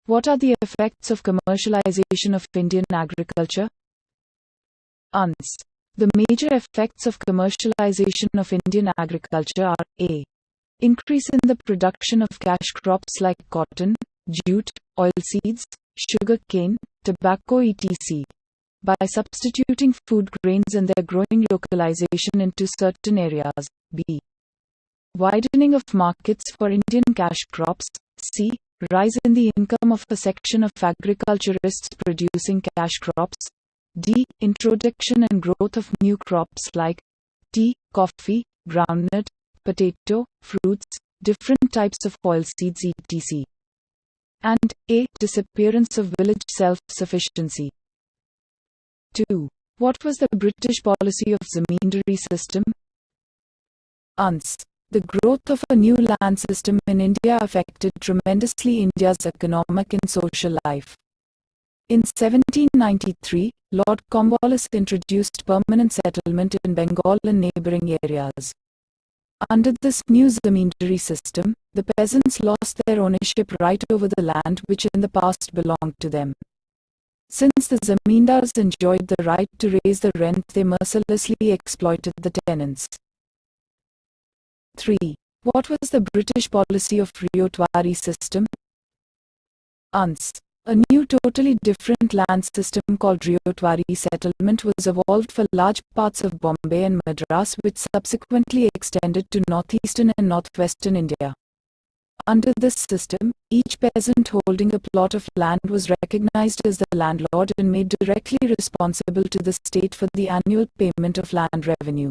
What are the effects of commercialization of Indian agriculture? Ans. The major effects of commercialization of Indian agriculture are a. Increase in the production of cash crops like cotton, jute, oilseeds, sugar cane, tobacco etc. by substituting food grains and their growing localization into certain areas. B. Widening of markets for Indian cash crops. C. Rise in the income of a section of agriculturists producing cash crops. D. Introduction and growth of new crops like tea, coffee, groundnut, potato, fruits, different types of oilseeds etc. And A. Disappearance of village self-sufficiency. 2. What was the British policy of zamindari system? Ans. The growth of a new land system in India affected tremendously India's economic and social life. In 1793, Lord Cornwallis introduced permanent settlement in Bengal and neighbouring areas. Under this new zamindari system, the peasants lost their ownership right over the land which in the past belonged to them. Since the zamindars enjoyed the right to raise the rent, they mercilessly exploited the tenants. 3. What was the British policy of Ryotwari system? Ans. A new totally different land system called Ryotwari settlement was evolved for large parts of Bombay and Madras, which subsequently extended to northeastern and northwestern India. Under this system, each peasant holding a plot of land was recognized as the landlord and made directly responsible to the state for the annual payment of land revenue.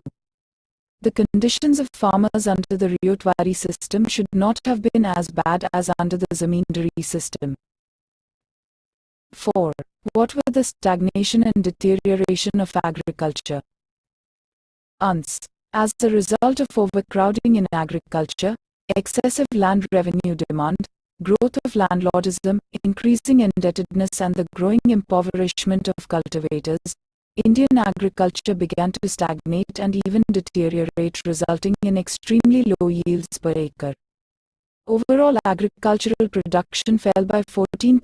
The conditions of farmers under the Ryotwari system should not have been as bad as under the zamindari system. 4. What were the stagnation and deterioration of agriculture? Ans. As a result of overcrowding in agriculture, excessive land revenue demand, growth of landlordism, increasing indebtedness and the growing impoverishment of cultivators, Indian agriculture began to stagnate and even deteriorate, resulting in extremely low yields per acre. Overall agricultural production fell by 14%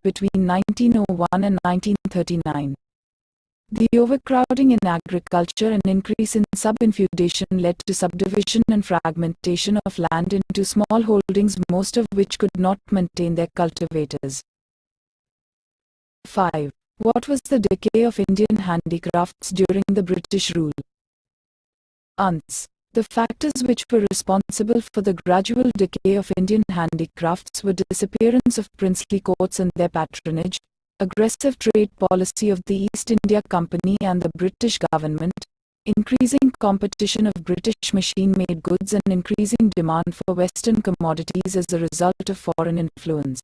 between 1901 and 1939. The overcrowding in agriculture and increase in sub-infeudation led to subdivision and fragmentation of land into small holdings, most of which could not maintain their cultivators. 5. What was the decay of Indian handicrafts during the British rule? Ans. The factors which were responsible for the gradual decay of Indian handicrafts were disappearance of princely courts and their patronage, aggressive trade policy of the East India Company and the British government, increasing competition of British machine-made goods and increasing demand for Western commodities as a result of foreign influence.